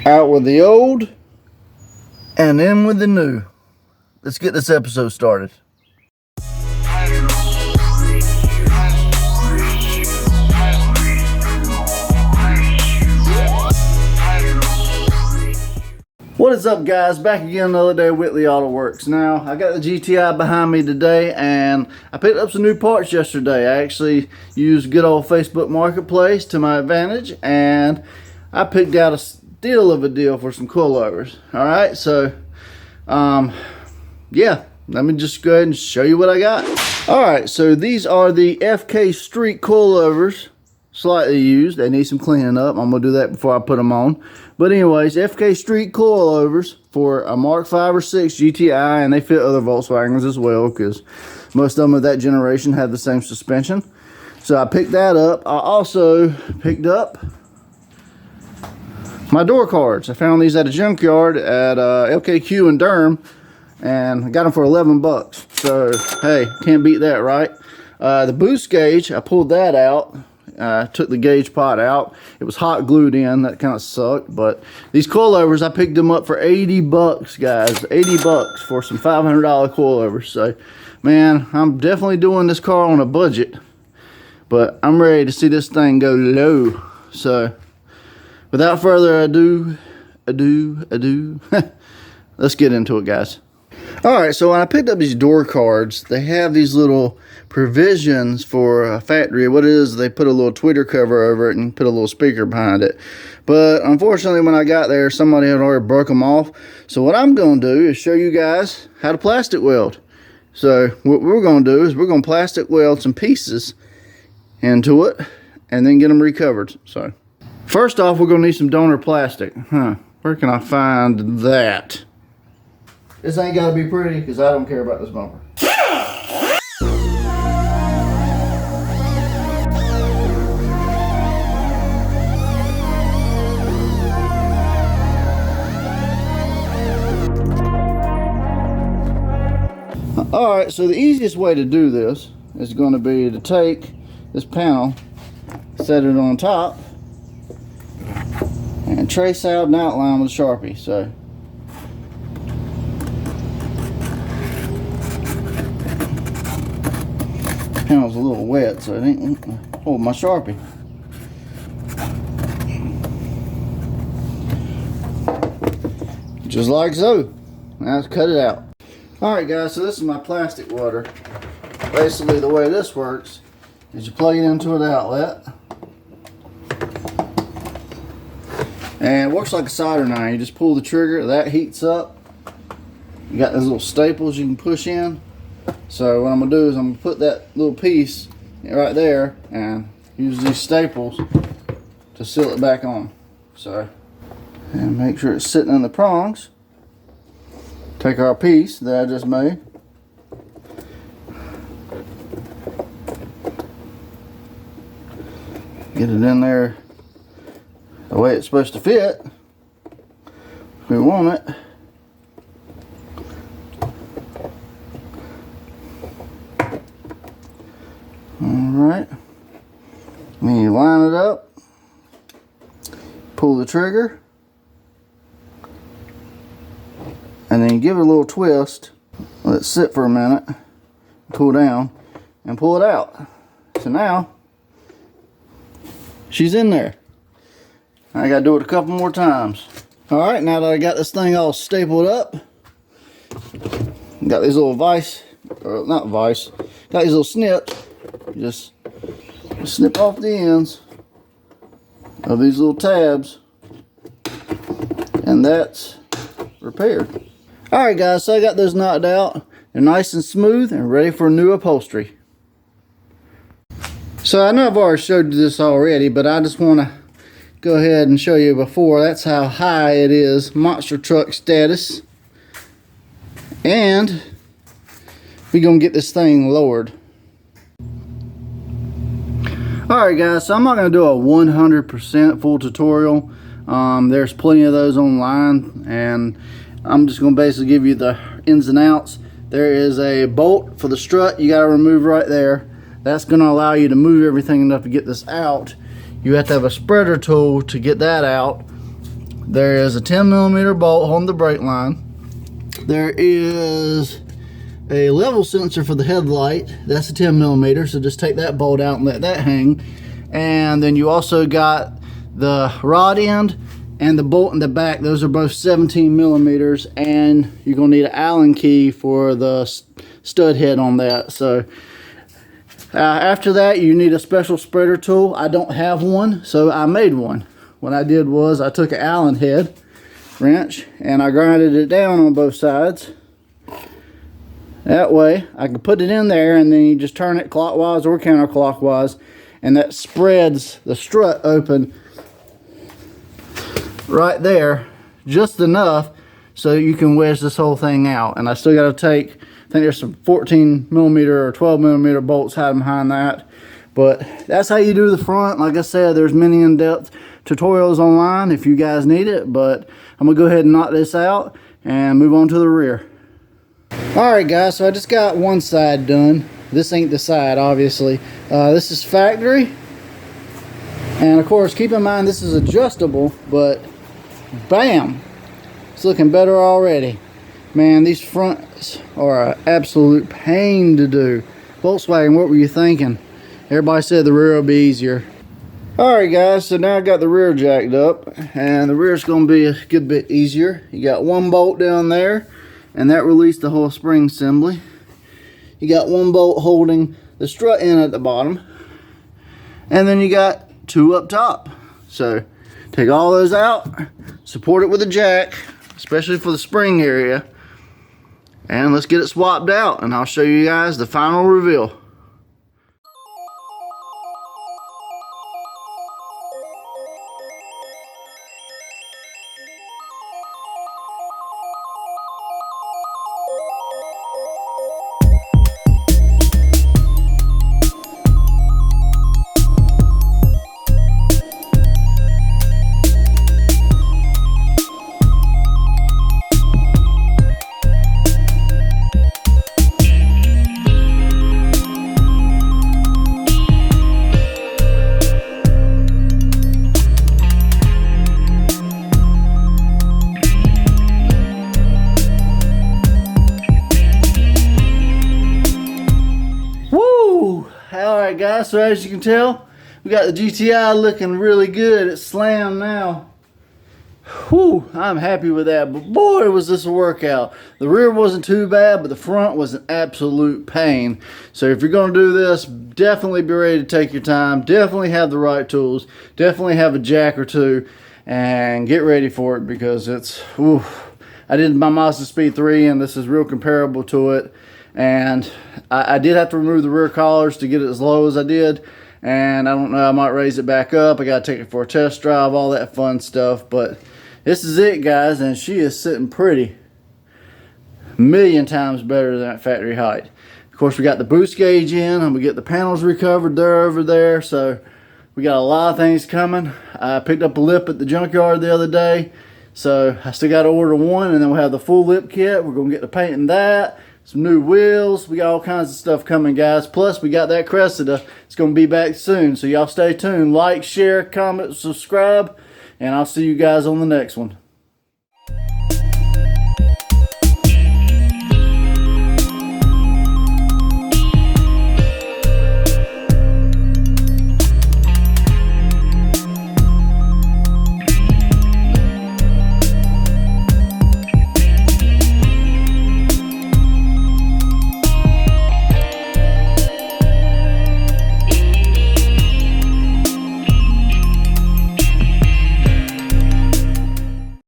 Out with the old and in with the new. Let's get this episode started. What is up, guys? Back again another day with Whitley Auto Works. Now, I got the GTI behind me today, and I picked up some new parts yesterday. I actually used good old Facebook Marketplace to my advantage, and I picked out a steal of a deal for some coilovers. All right, so yeah, let me just go ahead and show you what I got. All right, so these are the FK Street coilovers, slightly used. They need some cleaning up. I'm gonna do that before I put them on. But anyways, FK Street coilovers for a Mark 5 or 6 GTI, and they fit other Volkswagens as well, because most of them of that generation have the same suspension. So I picked that up. I also picked up my door cards. I found these at a junkyard at LKQ in Durham, and I got them for 11 bucks. So hey, can't beat that, right? The boost gauge, I pulled that out. Took the gauge pot out. It was hot glued in. That kind of sucked. But these coilovers, I picked them up for 80 bucks, guys. 80 bucks for some $500 coilovers. So, man, I'm definitely doing this car on a budget. But I'm ready to see this thing go low. So, without further ado, let's get into it, guys. Alright, so when I picked up these door cards, they have these little provisions for a factory. What it is, they put a little tweeter cover over it and put a little speaker behind it. But unfortunately, when I got there, somebody had already broke them off. So what I'm going to do is show you guys how to plastic weld. So what we're going to do is we're going to plastic weld some pieces into it and then get them recovered. So first off, we're going to need some donor plastic. Where can I find that? This ain't got to be pretty, because I don't care about this bumper. Alright, so the easiest way to do this is going to be to take this panel, set it on top, and trace out an outline with a Sharpie. So panel's a little wet, so it ain't hold my Sharpie. Just like so. Now let's cut it out. Alright, guys, so this is my plastic welder. Basically, the way this works is you plug it into an outlet, and it works like a solder nine. You just pull the trigger, that heats up. You got those little staples you can push in. So what I'm going to do is I'm going to put that little piece right there and use these staples to seal it back on. So, and make sure it's sitting in the prongs. Take our piece that I just made. Get it in there the way it's supposed to fit. If we want it. Alright, then you line it up, pull the trigger, and then you give it a little twist, let it sit for a minute, cool down, and pull it out. So now, she's in there. I gotta do it a couple more times. Alright, now that I got this thing all stapled up, got these little got these little snips. Just snip off the ends of these little tabs, and that's repaired. Alright, guys, so I got those knocked out. They're nice and smooth and ready for new upholstery. So I know I've already showed you this already, but I just want to go ahead and show you before. That's how high it is, monster truck status. And we're going to get this thing lowered. Alright, guys, so I'm not going to do a 100% full tutorial. There's plenty of those online, and I'm just going to basically give you the ins and outs. There is a bolt for the strut you got to remove right there. That's going to allow you to move everything enough to get this out. You have to have a spreader tool to get that out. There is a 10mm bolt holding the brake line. There is a level sensor for the headlight. That's a 10mm, so just take that bolt out and let that hang. And then you also got the rod end and the bolt in the back. Those are both 17mm, and you're gonna need an Allen key for the stud head on that. So after that, you need a special spreader tool. I don't have one, so I made one. What I did was I took an Allen head wrench and I grinded it down on both sides. That way I can put it in there, and then you just turn it clockwise or counterclockwise, and that spreads the strut open right there just enough so you can wedge this whole thing out. And I still got to take, I think there's some 14mm or 12mm bolts hiding behind that. But that's how you do the front. Like I said, there's many in-depth tutorials online if you guys need it, but I'm gonna go ahead and knock this out and move on to the rear. Alright guys, so I just got one side done. This ain't the side, obviously. This is factory, and of course keep in mind this is adjustable, but bam, it's looking better already. Man, these fronts are an absolute pain to do. Volkswagen, what were you thinking? Everybody said the rear will be easier. Alright guys, so now I got the rear jacked up, and the rear is going to be a good bit easier. You got one bolt down there, and that released the whole spring assembly. You got one bolt holding the strut in at the bottom, and then you got two up top. So take all those out, support it with a jack, especially for the spring area, and let's get it swapped out, and I'll show you guys the final reveal. Alright guys, so as you can tell, we got the GTI looking really good. It's slammed now. Whew, I'm happy with that, but boy was this a workout. The rear wasn't too bad, but the front was an absolute pain. So if you're going to do this, definitely be ready to take your time. Definitely have the right tools. Definitely have a jack or two, and get ready for it, because it's, whew. I did my Mazda Speed 3, and this is real comparable to it. And I did have to remove the rear collars to get it as low as I did, and I don't know, I might raise it back up. I gotta take it for a test drive, all that fun stuff. But this is it guys, and she is sitting pretty, a million times better than that factory height. Of course, we got the boost gauge in, and we get the panels recovered there over there, so we got a lot of things coming. I picked up a lip at the junkyard the other day, so I still got to order one, and then we'll have the full lip kit. We're gonna get to painting that. Some new wheels. We got all kinds of stuff coming, guys. Plus, we got that Cressida. It's going to be back soon. So, y'all stay tuned. Like, share, comment, subscribe. And I'll see you guys on the next one.